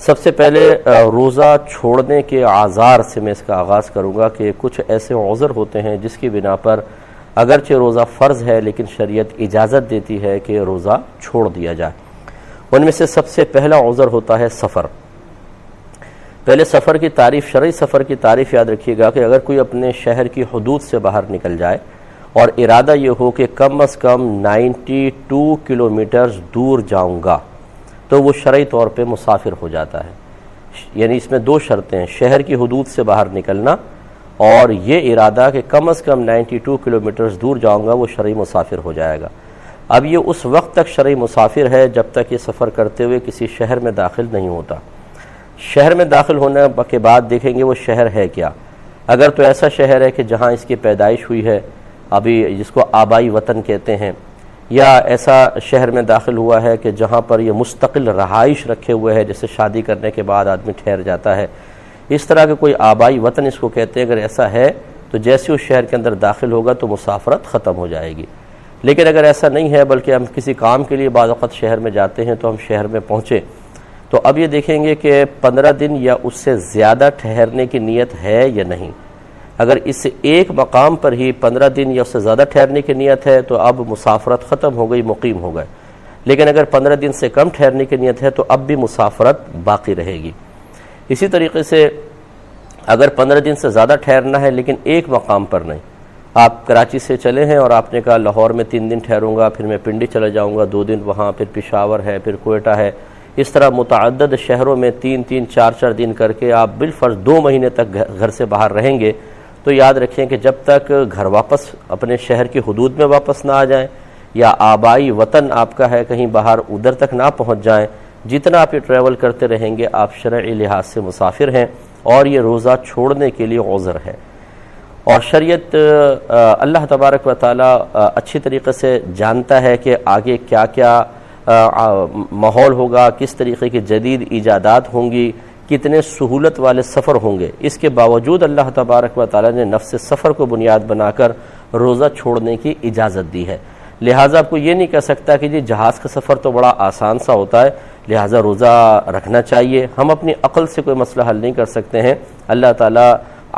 سب سے پہلے روزہ چھوڑنے کے اعذار سے میں اس کا آغاز کروں گا کہ کچھ ایسے عذر ہوتے ہیں جس کی بنا پر اگرچہ روزہ فرض ہے لیکن شریعت اجازت دیتی ہے کہ روزہ چھوڑ دیا جائے۔ ان میں سے سب سے پہلا عذر ہوتا ہے سفر۔ پہلے سفر کی تعریف، شرعی سفر کی تعریف یاد رکھیے گا کہ اگر کوئی اپنے شہر کی حدود سے باہر نکل جائے اور ارادہ یہ ہو کہ کم از کم 92 کلومیٹر دور جاؤں گا تو وہ شرعی طور پہ مسافر ہو جاتا ہے۔ یعنی اس میں دو شرطیں ہیں، شہر کی حدود سے باہر نکلنا اور یہ ارادہ کہ کم از کم 92 کلومیٹر دور جاؤں گا، وہ شرعی مسافر ہو جائے گا۔ اب یہ اس وقت تک شرعی مسافر ہے جب تک یہ سفر کرتے ہوئے کسی شہر میں داخل نہیں ہوتا۔ شہر میں داخل ہونے کے بعد دیکھیں گے وہ شہر ہے کیا۔ اگر تو ایسا شہر ہے کہ جہاں اس کی پیدائش ہوئی ہے، ابھی جس کو آبائی وطن کہتے ہیں، یا ایسا شہر میں داخل ہوا ہے کہ جہاں پر یہ مستقل رہائش رکھے ہوئے ہے، جیسے شادی کرنے کے بعد آدمی ٹھہر جاتا ہے، اس طرح کے کوئی آبائی وطن اس کو کہتے ہیں، اگر ایسا ہے تو جیسے اس شہر کے اندر داخل ہوگا تو مسافرت ختم ہو جائے گی۔ لیکن اگر ایسا نہیں ہے بلکہ ہم کسی کام کے لیے بعض وقت شہر میں جاتے ہیں تو ہم شہر میں پہنچے تو اب یہ دیکھیں گے کہ 15 دن یا اس سے زیادہ ٹھہرنے کی نیت ہے یا نہیں۔ اگر اس ایک مقام پر ہی 15 دن یا اس سے زیادہ ٹھہرنے کی نیت ہے تو اب مسافرت ختم ہو گئی، مقیم ہو گئے۔ لیکن اگر 15 دن سے کم ٹھہرنے کی نیت ہے تو اب بھی مسافرت باقی رہے گی۔ اسی طریقے سے اگر 15 دن سے زیادہ ٹھہرنا ہے لیکن ایک مقام پر نہیں، آپ کراچی سے چلے ہیں اور آپ نے کہا لاہور میں 3 دن ٹھہروں گا، پھر میں پنڈی چلا جاؤں گا 2 دن وہاں، پھر پشاور ہے، پھر کوئٹہ ہے، اس طرح متعدد شہروں میں 3 4 دن کر کے آپ بالفرض 2 مہینے تک گھر سے باہر رہیں گے تو یاد رکھیں کہ جب تک گھر واپس اپنے شہر کی حدود میں واپس نہ آ جائیں یا آبائی وطن آپ کا ہے کہیں باہر ادھر تک نہ پہنچ جائیں، جتنا آپ یہ ٹریول کرتے رہیں گے آپ شرعی لحاظ سے مسافر ہیں اور یہ روزہ چھوڑنے کے لیے عذر ہے۔ اور شریعت اللہ تبارک و تعالی اچھی طریقے سے جانتا ہے کہ آگے کیا کیا ماحول ہوگا، کس طریقے کی جدید ایجادات ہوں گی، کتنے سہولت والے سفر ہوں گے۔ اس کے باوجود اللہ تبارک و تعالی نے نفس سفر کو بنیاد بنا کر روزہ چھوڑنے کی اجازت دی ہے۔ لہٰذا آپ کو یہ نہیں کہہ سکتا کہ جی جہاز کا سفر تو بڑا آسان سا ہوتا ہے لہٰذا روزہ رکھنا چاہیے۔ ہم اپنی عقل سے کوئی مسئلہ حل نہیں کر سکتے ہیں، اللہ تعالیٰ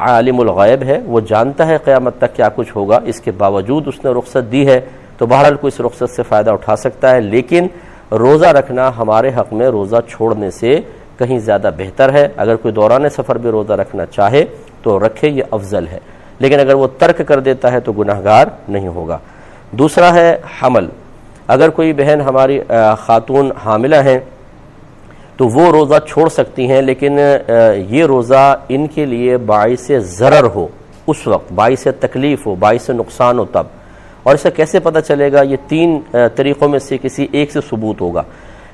عالم الغیب ہے، وہ جانتا ہے قیامت تک کیا کچھ ہوگا، اس کے باوجود اس نے رخصت دی ہے تو بہرحال کوئی اس رخصت سے فائدہ اٹھا سکتا ہے۔ لیکن روزہ رکھنا ہمارے حق میں روزہ چھوڑنے سے کہیں زیادہ بہتر ہے۔ اگر کوئی دوران سفر بھی روزہ رکھنا چاہے تو رکھے، یہ افضل ہے، لیکن اگر وہ ترک کر دیتا ہے تو گناہگار نہیں ہوگا۔ دوسرا ہے حمل۔ اگر کوئی بہن ہماری خاتون حاملہ ہیں تو وہ روزہ چھوڑ سکتی ہیں، لیکن یہ روزہ ان کے لیے باعث ضرر ہو، اس وقت باعث تکلیف ہو، باعث نقصان ہو تب۔ اور اسے کیسے پتہ چلے گا؟ یہ 3 طریقوں میں سے کسی ایک سے ثبوت ہوگا۔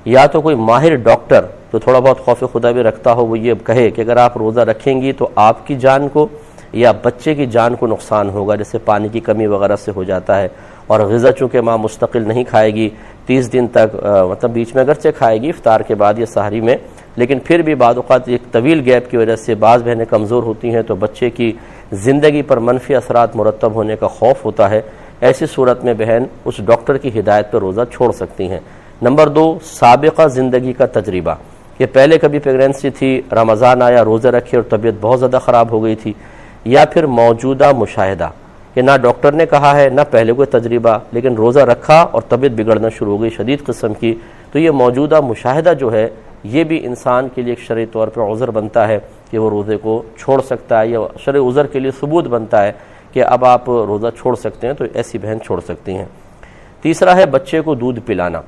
یا تو کوئی ماہر ڈاکٹر جو تھوڑا بہت خوف خدا بھی رکھتا ہو وہ یہ کہے کہ اگر آپ روزہ رکھیں گی تو آپ کی جان کو یا بچے کی جان کو نقصان ہوگا، جیسے پانی کی کمی وغیرہ سے ہو جاتا ہے، اور غذا چونکہ ماں مستقل نہیں کھائے گی 30 دن تک، مطلب بیچ میں اگرچہ کھائے گی افطار کے بعد یا سحری میں، لیکن پھر بھی بعض اوقات ایک طویل گیپ کی وجہ سے بعض بہنیں کمزور ہوتی ہیں تو بچے کی زندگی پر منفی اثرات مرتب ہونے کا خوف ہوتا ہے۔ ایسی صورت میں بہن اس ڈاکٹر کی ہدایت پر روزہ چھوڑ سکتی ہیں۔ نمبر 2، سابقہ زندگی کا تجربہ، کہ پہلے کبھی پریگننسی تھی، رمضان آیا، روزہ رکھے اور طبیعت بہت زیادہ خراب ہو گئی تھی، یا پھر موجودہ مشاہدہ کہ نہ ڈاکٹر نے کہا ہے نہ پہلے کوئی تجربہ، لیکن روزہ رکھا اور طبیعت بگڑنا شروع ہو گئی شدید قسم کی، تو یہ موجودہ مشاہدہ جو ہے یہ بھی انسان کے لیے ایک شرعی طور پر عذر بنتا ہے کہ وہ روزے کو چھوڑ سکتا ہے، یا شرعی عذر کے لیے ثبوت بنتا ہے کہ اب آپ روزہ چھوڑ سکتے ہیں، تو ایسی بہن چھوڑ سکتی ہیں۔ تیسرا ہے بچے کو دودھ پلانا۔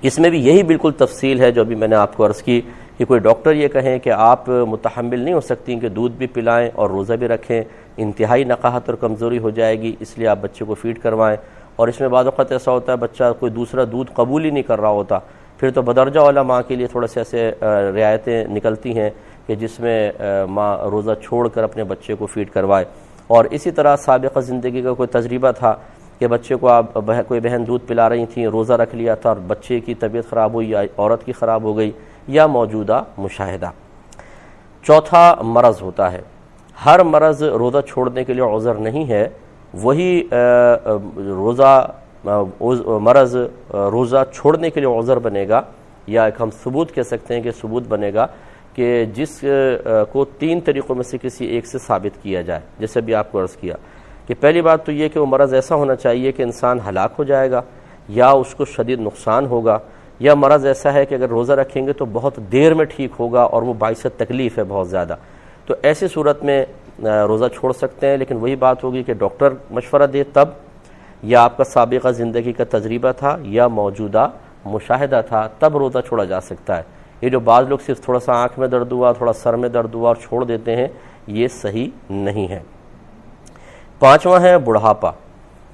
اس میں بھی یہی بالکل تفصیل ہے جو ابھی میں نے آپ کو عرض کی کہ کوئی ڈاکٹر یہ کہیں کہ آپ متحمل نہیں ہو سکتی کہ دودھ بھی پلائیں اور روزہ بھی رکھیں، انتہائی نقاہت اور کمزوری ہو جائے گی، اس لیے آپ بچے کو فیڈ کروائیں۔ اور اس میں بعض اوقات ایسا ہوتا ہے بچہ کوئی دوسرا دودھ قبول ہی نہیں کر رہا ہوتا، پھر تو بدرجہ والا ماں کے لیے تھوڑے سے ایسے رعایتیں نکلتی ہیں کہ جس میں ماں روزہ چھوڑ کر اپنے بچے کو فیڈ کروائے۔ اور اسی طرح سابقہ زندگی کا کوئی تجربہ تھا کہ بچے کو آپ کوئی بہن دودھ پلا رہی تھیں، روزہ رکھ لیا تھا اور بچے کی طبیعت خراب ہوئی یا عورت کی خراب ہو گئی، یا موجودہ مشاہدہ۔ چوتھا مرض ہوتا ہے۔ ہر مرض روزہ چھوڑنے کے لیے عذر نہیں ہے، وہی مرض روزہ چھوڑنے کے لیے عذر بنے گا یا ایک ہم ثبوت کہہ سکتے ہیں کہ ثبوت بنے گا کہ جس کو 3 طریقوں میں سے کسی ایک سے ثابت کیا جائے. جیسے بھی آپ کو عرض کیا کہ پہلی بات تو یہ کہ وہ مرض ایسا ہونا چاہیے کہ انسان ہلاک ہو جائے گا یا اس کو شدید نقصان ہوگا، یا مرض ایسا ہے کہ اگر روزہ رکھیں گے تو بہت دیر میں ٹھیک ہوگا اور وہ باعث تکلیف ہے بہت زیادہ. تو ایسی صورت میں روزہ چھوڑ سکتے ہیں، لیکن وہی بات ہوگی کہ ڈاکٹر مشورہ دے تب، یا آپ کا سابقہ زندگی کا تجربہ تھا یا موجودہ مشاہدہ تھا، تب روزہ چھوڑا جا سکتا ہے. یہ جو بعض لوگ صرف تھوڑا سا آنکھ میں درد ہوا، تھوڑا سر میں درد ہوا اور چھوڑ دیتے ہیں، یہ صحیح نہیں ہے. 5واں ہے بڑھاپا.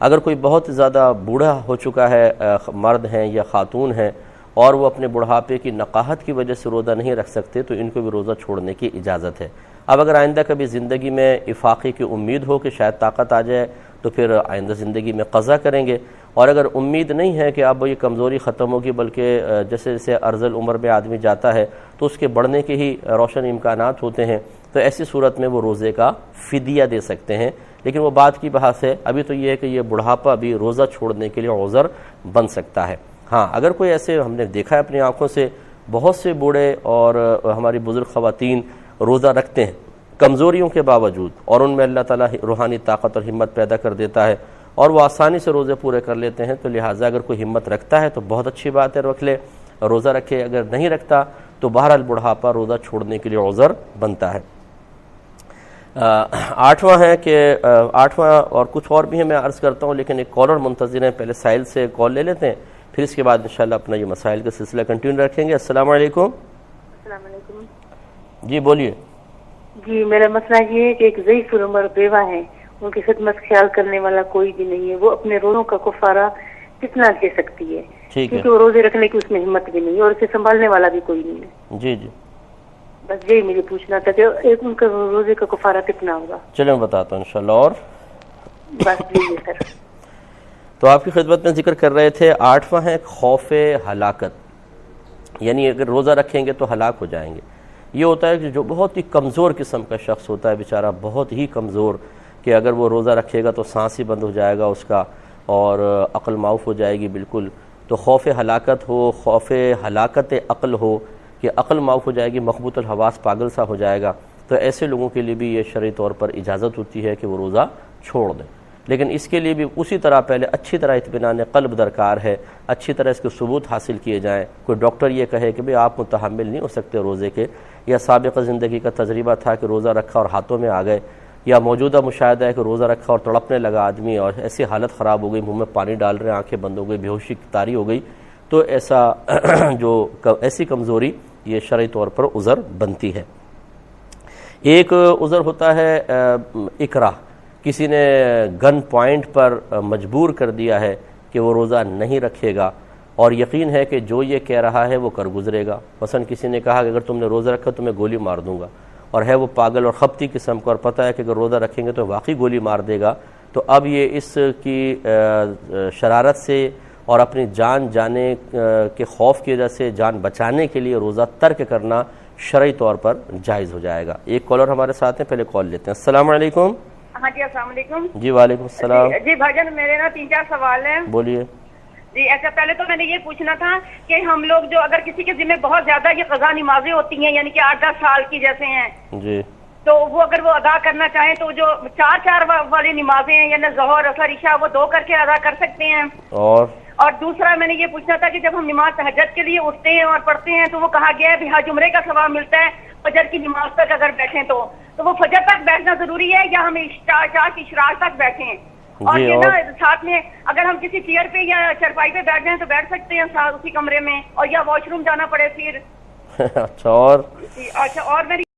اگر کوئی بہت زیادہ بوڑھا ہو چکا ہے، مرد ہیں یا خاتون ہیں، اور وہ اپنے بڑھاپے کی نقاہت کی وجہ سے روزہ نہیں رکھ سکتے، تو ان کو بھی روزہ چھوڑنے کی اجازت ہے. اب اگر آئندہ کبھی زندگی میں افاقے کی امید ہو کہ شاید طاقت آ جائے تو پھر آئندہ زندگی میں قضا کریں گے، اور اگر امید نہیں ہے کہ اب یہ کمزوری ختم ہوگی بلکہ جیسے جیسے ارذل العمر میں آدمی جاتا ہے تو اس کے بڑھنے کے ہی روشن امکانات ہوتے ہیں، تو ایسی صورت میں وہ روزے کا فدیہ دے سکتے ہیں. لیکن وہ بات کی بحث ہے، ابھی تو یہ ہے کہ یہ بڑھاپا بھی روزہ چھوڑنے کے لیے عذر بن سکتا ہے. ہاں اگر کوئی ایسے، ہم نے دیکھا ہے اپنی آنکھوں سے بہت سے بوڑھے اور ہماری بزرگ خواتین روزہ رکھتے ہیں کمزوریوں کے باوجود، اور ان میں اللہ تعالیٰ روحانی طاقت اور ہمت پیدا کر دیتا ہے اور وہ آسانی سے روزے پورے کر لیتے ہیں. تو لہٰذا اگر کوئی ہمت رکھتا ہے تو بہت اچھی بات ہے، رکھ لے، روزہ رکھے. اگر نہیں رکھتا تو بہرحال بڑھاپا روزہ چھوڑنے کے لیے عذر بنتا ہے. 8واں ہے کہ 8واں اور کچھ اور بھی ہے، میں عرض کرتا ہوں، لیکن ایک کالر منتظر ہیں، پہلے سائل سے کال لے لیتے ہیں، پھر اس کے بعد انشاءاللہ اپنا یہ مسائل کا سلسلہ کنٹینیو رکھیں گے. السلام علیکم. السلام علیکم. جی بولیے. جی میرا مسئلہ یہ ہے کہ ایک ضعیف العمر بیوہ ہے، ان کی خدمت خیال کرنے والا کوئی بھی نہیں ہے. وہ اپنے روزوں کا کفارہ کتنا دے سکتی ہے؟ کیونکہ وہ روزے رکھنے کی اس میں ہمت بھی نہیں ہے اور اسے سنبھالنے والا بھی کوئی نہیں ہے. جی جی بس یہی مجھے پوچھنا تھا کہ ایک ان کا روزے کا کفارہ کتنا ہوگا. چلیں میں بتاتا ہوں انشاءاللہ. اور بس یہی ہے سر. تو آپ کی خدمت میں ذکر کر رہے تھے 8واں ہے خوف ہلاکت، یعنی اگر روزہ رکھیں گے تو ہلاک ہو جائیں گے. یہ ہوتا ہے کہ جو بہت ہی کمزور قسم کا شخص ہوتا ہے بیچارہ، بہت ہی کمزور، کہ اگر وہ روزہ رکھے گا تو سانس ہی بند ہو جائے گا اس کا اور عقل معاف ہو جائے گی بالکل. تو خوف ہلاکت ہو، خوف ہلاکت عقل ہو کہ عقل معاف ہو جائے گی، مخبوط الحواس پاگل سا ہو جائے گا، تو ایسے لوگوں کے لیے بھی یہ شرعی طور پر اجازت ہوتی ہے کہ وہ روزہ چھوڑ دیں. لیکن اس کے لیے بھی اسی طرح پہلے اچھی طرح اطمینان قلب درکار ہے، اچھی طرح اس کے ثبوت حاصل کیے جائیں. کوئی ڈاکٹر یہ کہے کہ بھئی آپ متحمل نہیں ہو سکتے روزے کے، یا سابقہ زندگی کا تجربہ تھا کہ روزہ رکھا اور ہاتھوں میں آ گئے، یا موجودہ مشاہدہ ہے کہ روزہ رکھا اور تڑپنے لگا آدمی اور ایسی حالت خراب ہو گئی، منہ میں پانی ڈال رہے ہیں، آنکھیں بند ہو گئی، بے ہوشی طاری ہو گئی، تو ایسا ایسی کمزوری یہ شرعی طور پر عذر بنتی ہے. ایک عذر ہوتا ہے اکراہ، کسی نے گن پوائنٹ پر مجبور کر دیا ہے کہ وہ روزہ نہیں رکھے گا اور یقین ہے کہ جو یہ کہہ رہا ہے وہ کر گزرے گا. مثلا کسی نے کہا کہ اگر تم نے روزہ رکھا تو میں گولی مار دوں گا، اور ہے وہ پاگل اور خپتی قسم کا اور پتہ ہے کہ اگر روزہ رکھیں گے تو واقعی گولی مار دے گا. تو اب یہ اس کی شرارت سے اور اپنی جان جانے کے خوف کی وجہ سے جان بچانے کے لیے روزہ ترک کرنا شرعی طور پر جائز ہو جائے گا. ایک کالر ہمارے ساتھ ہیں، پہلے کال لیتے ہیں. السلام علیکم. ہاں جی السلام علیکم. جی وعلیکم السلام. جی بھائی میرے نا 3-4 سوال ہیں. بولیے. جی ایسا پہلے تو میں نے یہ پوچھنا تھا کہ ہم لوگ جو اگر کسی کے ذمہ بہت زیادہ یہ قضا نمازیں ہوتی ہیں، یعنی کہ 8-10 سال کی جیسے ہیں، جی تو وہ اگر وہ ادا کرنا چاہیں تو جو 4 والی نمازیں ہیں یعنی ظہر اثر عشاء وہ 2 کر کے ادا کر سکتے ہیں. اور دوسرا میں نے یہ پوچھنا تھا کہ جب ہم نماز تہجد کے لیے اٹھتے ہیں اور پڑھتے ہیں تو وہ کہا گیا ہے حج عمرے کا ثواب ملتا ہے فجر کی نماز تک اگر بیٹھیں تو وہ فجر تک بیٹھنا ضروری ہے یا ہم عشاء کی اشراق تک بیٹھیں؟ اور یہ نا ساتھ میں اگر ہم کسی چیئر پہ یا چرپائی پہ بیٹھ جائیں تو بیٹھ سکتے ہیں ساتھ اسی کمرے میں، اور یا واش روم جانا پڑے پھر؟ اچھا. اور اچھا اور میری